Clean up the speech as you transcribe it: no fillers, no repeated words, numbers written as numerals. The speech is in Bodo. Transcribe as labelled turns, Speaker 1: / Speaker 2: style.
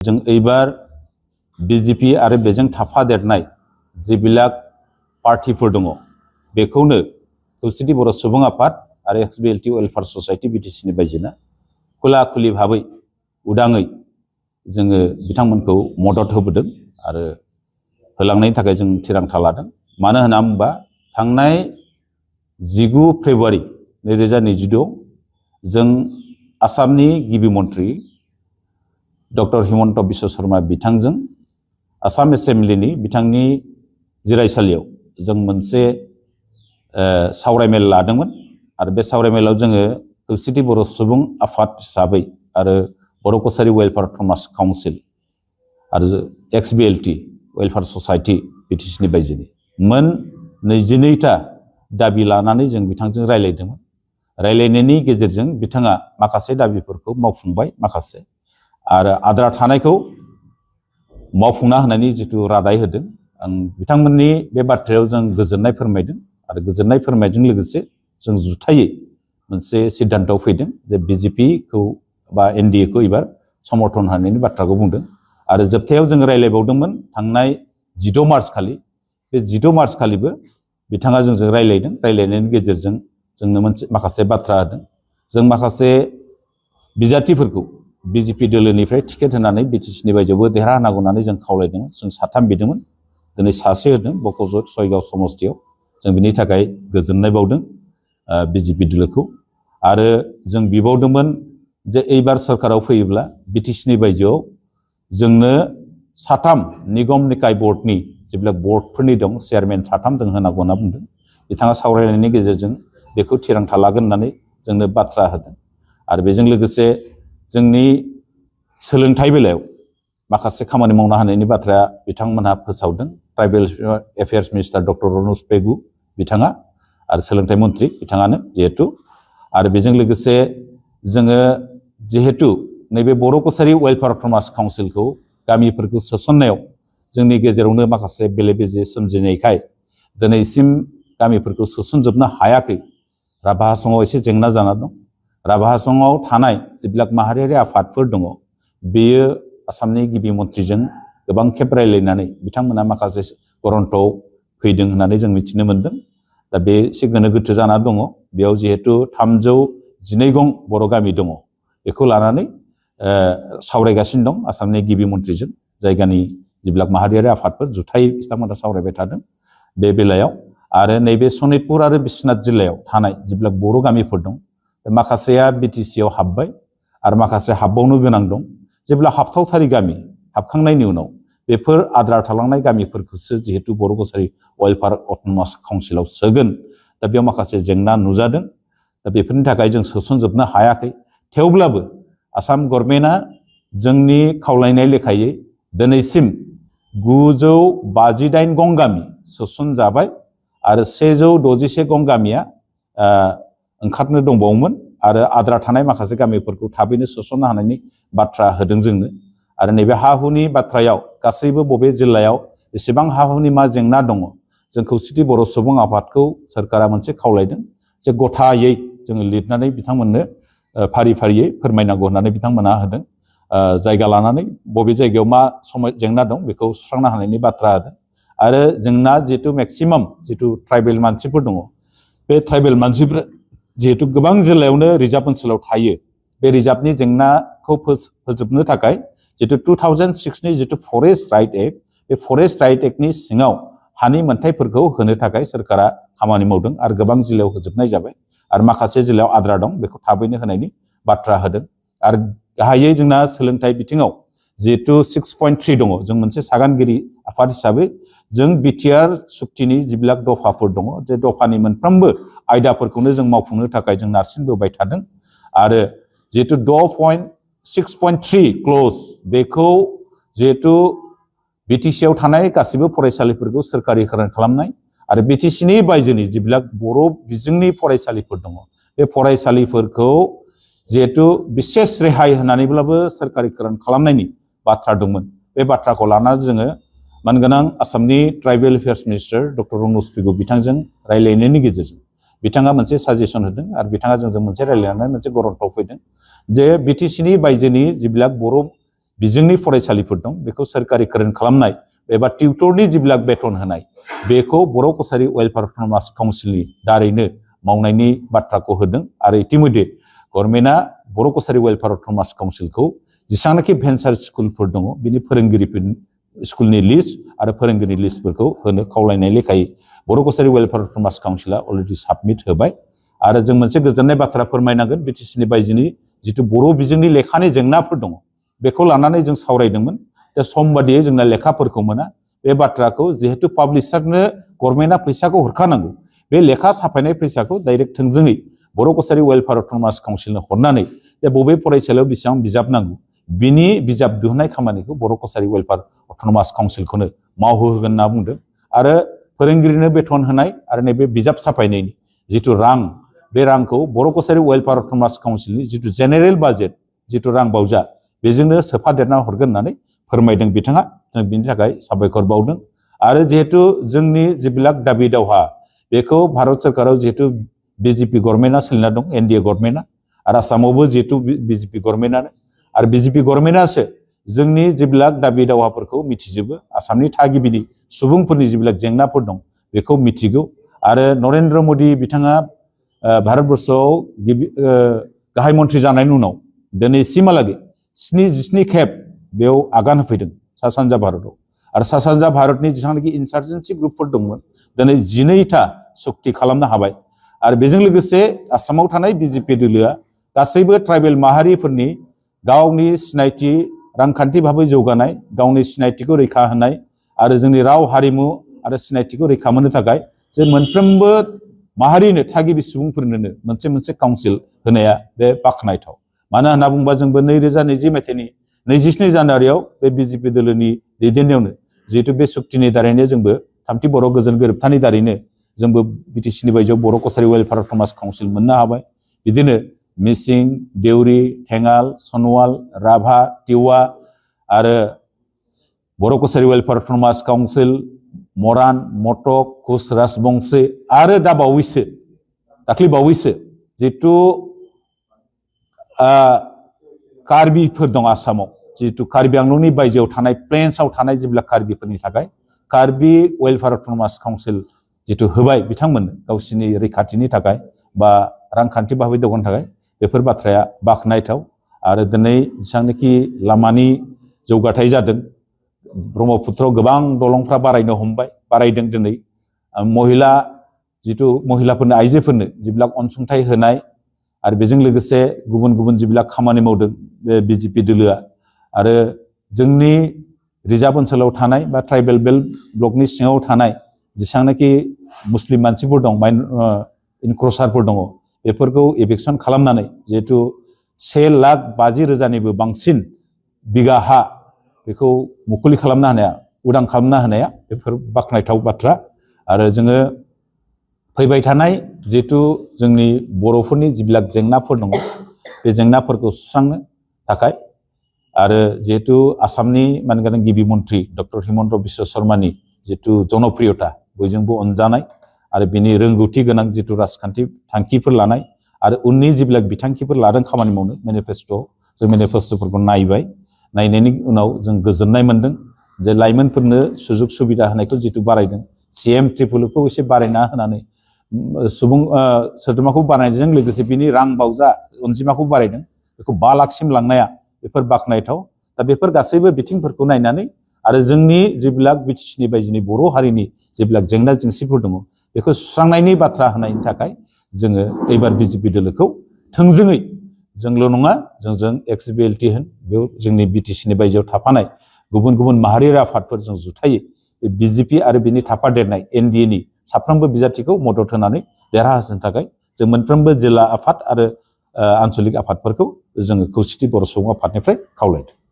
Speaker 1: जों एबार बीजेपी आरो बेजों थाफादेरनाय जिबिलाक पार्टीफोर दङ बेखौनो खौसेथि बर' सुबुं आफाद आरो एक्सबिएलटि वेलफेयार ससाइटि बिटिसिनि बायजोना खुला खुलि भाबै उदाङै जोङो बिथांमोनखौ मदद होबोदों आरो होलांनायनि थाखाय जों थिरांथा लादों। मानो होनना बुंबा थांनाय 19 फेब्रुवारि 2026 जों आसामनि गिबि मन्थ्रि डक्टर हिमन्त बिश्व शर्मा बिथांजों आसाम एसेम्ब्लिनि बिथांनि जिरायसालियाव जों मोनसे सावरायमेल लादोंमोन आरो बे सावरायमेलाव जोङो खौसेथि बर' सुबुं आफाद हिसाबै आरो बर' कसारी वेलफेयार थमास काउन्सिल आरो एक्सबिएलटि वेलफेयार ससाइटि बिटिसिनि बायजोनि मोन 22टा दाबि लानानै जों बिथांजों रायलायदोंमोन। रायलायनायनि गेजेरजों बिथाङा माखासे दाबिफोरखौ मावफुंबाय, माखासे आरो आद्रा थानायखौ मावफुंना होनायनि जिथु रादाय होदों। आं बिथांमोननि बे बाथ्रायाव जों गोजोननाय फोरमायदों आरो गोजोननाय फोरमायनायजों लोगोसे जों जुथायै मोनसे सिद्धान्तआव फैदों जे बीजेपीखौ बा एनडिएखौ एबार समर्थन होनायनि बाथ्राखौ बुंदों। आरो जोबथायाव जों रायलायबावदोंमोन थांनाय 16 मार्च खालि, बे 16 मार्च खालिबो बिथाङा जोंजों रायलायदों। रायलायनायनि गेजेरजों जोंनो माखासे बाथ्रा होदों। जों माखासे बिजाथिफोरखौ बीजेपी दोलोनिफ्राय टिकेट होनानै बिटिसिनि बायजोआवबो देरहानांगौ होननानै जों खावलायदोंमोन। जों 3 बिदोंमोन, दिनै सासे होदों बक'जत सयगाव समस्तियाव। जों बिनि थाखाय गोजोननाय बावदों बीजेपी दोलोखौ। आरो जों बिबावदोंमोन जे एबार सरकाराव फैयोब्ला बिटिसिनि बायजोआव जोंनो 3 निगम निकाय बर्डनि जेब्ला बर्डफोरनि दं चेयारमेन 3 जों होनांगौ होनना बुंदों। बिथाङा सावरायनायनि गेजेरजों बेखौ थिरांथा लागोन होननानै जोंनो बाथ्रा होदों। आरो बेजों लोगोसे जोंनि सोलोंथाइ बेलायाव माखासे खामानि मावनो हानायनि बाथ्राया बिथांमोनहा फोसावदों। Tribal affairs minister doctor Ranoj Pegu बिथाङा आरो सोलोंथाइ मन्थ्रि बिथाङानो जिहेतु। आरो बेजों लोगोसे जोङो जिहेतु नैबे बर' कसारी वेलफेयार थमास काउन्सिलखौ गामिफोरखौ सोसननायाव जोंनि गेजेरावनो माखासे बेले बेजे सोमजिनायखाय दिनैसिम गामिफोरखौ सोसनजोबनो हायाखै। राभा हासङाव एसे जेंना जाना दं। राभा हासङाव थानाय जिबिलाक माहारियारि आफादफोर दङ बेयो आसामनि गिबि मन्थ्रिजों गोबां खेब रायलायनानै बिथांमोना माखासे गरन्थआव फैदों होननानै जों मिथिनो मोन्दों। दा बे एसे गोनो गोथो जाना दङ। बेयाव जिहेतु 312 गं बर' गामि दङ बेखौ लानानै सावरायगासिनो दं आसामनि गिबि मन्थ्रिजों। जायगानि जिबिलाक माहारियारि आफादफोर जुथायै बिथांमोना सावरायबाय थादों बे बेलायाव। आरो नैबे सनितपुर आरो बिश्वनाथ जिल्लायाव थानाय जिबिलाक बर' गामिफोर दं माखासेया बिटिसिआव हाबबाय आरो माखासे हाबबावनो गोनां दं। जेब्ला हाबथावथारि गामि हाबखांनायनि उनाव बेफोर आद्रा थालांनाय गामिफोरखौसो जिहेतु बर' कसारी वेलफेयार अट'नमास काउन्सिलाव सोगोन। दा बेयाव माखासे जेंना नुजादों। दा बेफोरनि थाखाय जों सोसनजोबनो हायाखै। थेवब्लाबो आसाम गभर्नमेन्टआ जोंनि खावलायनाय लेखायै दिनैसिम 958 गं गामि सोसनजाबाय आरो 161 गं गामिया ओंखारनो दंबावोमोन आरो आद्रा थानाय माखासे गामिफोरखौ थाबैनो सोसननो हानायनि बाथ्रा होदों जोंनो। आरो नैबे हा हुनि बाथ्रायाव गासैबो बबे जिल्लायाव बेसेबां हा हुनि मा जेंना दङ जों खौसेथि बर' सुबुं आफादखौ सरकारा मोनसे खावलायदों जे गथायै जोङो लिरनानै बिथांमोननो फारि फारियै फोरमायनांगौ होननानै बिथांमोना होदों। जायगा लानानै बबे जायगायाव मा जेंना दं बेखौ सुस्रांनो हानायनि बाथ्रा होदों। आरो जोंना जिहेतु मेक्सिमाम जिथु ट्राइबेल मानसिफोर दङ बे ट्राइबेल मानसिफोरा जिहेतु गोबां जिल्लायावनो रिजार्भ ओनसोलाव थायो। बे रिजार्भनि जेंनाखौ फोजोबनो थाखाय जितु 2006नि जितु फरेस्ट राइट एक्ट, बे फरेस्ट राइट एक्टनि सिङाव हानि मोनथायफोरखौ होनो थाखाय सरकारा खामानि मावदों आरो गोबां जिल्लायाव होजोबनाय जाबाय आरो माखासे जिल्लायाव आद्रा दं बेखौ थाबैनो होनायनि बाथ्रा होदों। आरो गाहायै जोंना सोलोंथाइ बिथिङाव जिहेतु 6.3 दङ। जों मोनसे सागानगिरि आफाद हिसाबै जों बिटिआर सुक्तिनि जिबिलाक दफाफोर दङ जे दफानि मोनफ्रोमबो आयदाफोरखौनो जों मावफुंनो थाखाय जों नारसिनबोबाय थादों। आरो जिहेतु 6.3 क्लज बेखौ जिहेतु बिटिसिआव थानाय गासिबो फरायसालिफोरखौ सोरखारिकरण खालामनाय आरो बिटिसिनि बायजोनि जिबिलाक बर' बिजोंनि फरायसालिफोर दङ बे फरायसालिफोरखौ जिहेतु बिसेस रेहाय होनानैब्लाबो सोरखारिकरण खालामनायनि बाथ्रा दंमोन। बे बाथ्राखौ लानानै जोङो मानगोनां आसामनि tribal affairs minister doctor Ranoj Pegu बिथांजों रायलायनायनि गेजेरजों बिथाङा मोनसे साजेसन होदों आरो बिथाङा जोंजों मोनसे रायलायनानै मोनसे गरन्थआव फैदों जे बिटिसिनि बायजोनि जिबिलाक बर' बिजोंनि फरायसालिफोर दं बेखौ सोरखारिकरण खालामनाय एबा टिउटरनि जिबिलाक बेथन होनाय बेखौ बर' कसारि वेलफेयार अट'नमास काउन्सिलनि दारैनो मावनायनि बाथ्राखौ होदों आरो इतिमध्ये गभर्नमेन्टआ बर' कसारि वेलफेयार अट'नमास काउन्सिलखौ जेसेबांनाखि भेन्सार स्कुलफोर दङ बिनि फोरोंगिरिफोर स्कुलनि लिस्ट आरो फोरोंगिरि लिस्टफोरखौ होनो खावलायनाय लेखायै बर' कसारि वेलफेयार अट'नमास काउन्सिला अलरेडि साबमिट होबाय आरो जों मोनसे गोजोननाय बाथ्रा फोरमायनांगोन बिटिसिनि बायजोनि जिथु बर' बिजोंनि लेखानि जेंनाफोर दङ बेखौ लानानै जों सावरायदोंमोन दा सम बादियै जोंना लेखाफोरखौ मोना बे बाथ्राखौ जिहेतु पाब्लिशारनो गभर्नमेन्टआ फैसाखौ हरखानांगौ बे लेखा साफायनाय फैसाखौ डाइरेक्ट थोंजोङै बर' कसारि वेलफेयार अट'नमास काउन्सिलनो हरनानै जे बबे फरायसालियाव बेसेबां बिजाब नांगौ बिनि बिजाब दिहुननाय खामानिखौ बर' कसारि वेलफेयार अट'नमास काउन्सिलखौनो मावहोगोन होनना बुंदों आरो फोरोंगिरिनो बेथन होनाय आरो नैबे बिजाब साफायनायनि जिथु रां बे रांखौ बर' कसारि वेलफेयार अट'नमास काउन्सिलनि जिथु जेनेरेल बाजेट जिथु रां बावजा बेजोंनो सोफादेरना हरगोन होननानै फोरमायदों बिथाङा जों बिनि थाखाय साबायखर बावदों आरो जिहेतु जोंनि जिबिलाक दाबि दावहा बेखौ भारत सरकाराव जिहेतु बिजेपि गभर्नमेन्टआ सोलिना दं एनडिए गभर्नमेन्टआ आरो आसामावबो जिहेतु बिजेपि गभर्नमेन्टआनो आरो बिजेपि गभर्नमेन्टआसो जोंनि जिबिलाक दाबि दावहाफोरखौ मिथिजोबो आसामनि थागिबिनि सुबुंफोरनि जिबिलाक जेंनाफोर दं बेखौ मिथिगौ आरो नरेन्द्र मदि बिथाङा भारतबर्षआव गाहाय मन्थ्रि जानायनि उनाव दिनैसिमहालागै 77 खेब बेयाव आगान होफैदों सा सानजा भारतआव आरो सा सानजा भारतनि जेसेबांनाखि इन्सार्जेन्सि ग्रुपफोर दंमोन दिनै 12टा सुक्ति खालामनो हाबाय आरो बेजों लोगोसे आसामाव थानाय बिजेपि दोलोआ गासैबो ट्राइबेल माहारिफोरनि गावनि सिनायथि रांखान्थि भाबै जौगानाय गावनि सिनायथिखौ रैखा होनाय आरो जोंनि राव हारिमु आरो सिनायथिखौ रैखा मोननो थाखाय जे मोनफ्रोमबो माहारिनो थागिबि सुबुंफोरनो मोनसे मोनसे काउन्सिल होनाया बे बाख्नायथाव मानो होनना बुङोबा जोंबो 2020 मायथाइनि 27 जानुवारियाव बे बिजेपि दोलोनि दैदेननायावनो जिहेतु बे सुक्तिनि दारैनो जोंबो थामथि बर' गोजोन गोरोबथानि दारैनो जोंबो बिटिसिनि बायजोआव बर' कसारि वेलफेयार अट'नमास काउन्सिल मोननो हाबाय बिदिनो मिसिं देउरि थेङाल सनवाल राभा टिवा आरो बर' कसारि वेलफेयार अट'नमास काउन्सिल मरान मटक कुस राजबंशी आरो दाख्लै बावैसो जिहेतु कार्बिफोर दं आसामाव जिहेतु कार्बि आंलंनि बायजोआव थानाय प्लेन्सआव थानाय जेब्ला कार्बिफोरनि थाखाय कार्बि वेलफेयार अट'नमास काउन्सिल जिहेतु होबाय बिथांमोननो गावसिनि रैखाथिनि थाखाय बा रांखान्थि भाबै दावगानो थाखाय बेफोर बाथ्राया बाख्नायथाव आरो दिनै जेसेबांनाखि लामानि जौगाथाय जादों ब्रह्मपुत्रआव गोबां दलंफ्रा बारायदों दिनै महिलाफोरनो आइजोफोरनो जेब्लाक अनसुंथाइ होनाय आरो बेजों लोगोसे गुबुन गुबुन जेब्लाक खामानि मावदों बे बिजेपि दोलोआ आरो जोंनि रिजार्भ ओनसोलाव थानाय बा ट्राइबेल बेल्ट ब्लकनि सिङाव थानाय जेसेबांनाखि मुस्लिम मानसिफोर दं इनक्रसारफोर दङ बेफोरखौ एभिक्सन खालामनानै जिहेतु 1,50,000 बांसिन बिगा हा बेखौ मुखुलि खालामनो हानाया उदां खालामनो हानाया बेफोर बाख्नायथाव बाथ्रा आरो जोङो फैबाय थानाय जिहेतु जोंनि बर'फोरनि जिबिलाक जेंनाफोर दङ बे जेंनाफोरखौ सुस्रांनो थाखाय आरो जिहेतु आसामनि मानगोनां गिबि मन्थ्रि डक्टर हिमन्त बिश्व शर्मानि जिहेतु जनप्रियता बयजोंबो अनजानाय आरो बिनि रोंगौथि गोनां जिहेतु राजखान्थि थांखिफोर लानाय आरो उननि जिबिलाक बिथांखिफोर लादों खामानि मावनो मेनिफेस्ट'फोरखौ नायनायनि उनाव जों गोजोननाय मोन्दों जे लाइमोनफोरनो सुजुग सुबिदा होनायखौ जिहेतु बारायदों CM ट्रिपुलखौ एसे बारायना होनानै सुबुं सोद्रोमाखौ बारायनायजों लोगोसे बिनि रां बावजा अनजिमाखौ बारायदों बेखौ 5 लाखसिम लांनाया बेफोर बाख्नायथाव दा बेफोर गासैबो बिथिंफोरखौ नायनानै आरो जोंनि जेब्लाक बिटिसिनि बायजोनि बर' हारिनि जेब्लाक जेंना जेंसिफोर दङ बेखौ सुस्रांनायनि बाथ्रा होनायनि थाखाय जोङो एबार बिजेपि दोलोखौ थोंजोङै जोंल' नङा जोंजों XBLT बेयाव जोंनि बिटिसिनि बायजोआव थाफानाय गुबुन गुबुन माहारियारि आफादफोरजों जुथायै बिजेपि आरो बिनि थाफादेरनाय एनडिएनि साफ्रोमबो बिजाथिखौ मदद होनानै देरहाहोनो थाखाय जों मोनफ्रोमबो जिल्ला आफाद आरो आन्चलिक आफादफोरखौ जोङो खौसेथि बर' सुबुं आफादनिफ्राय खावलायदों।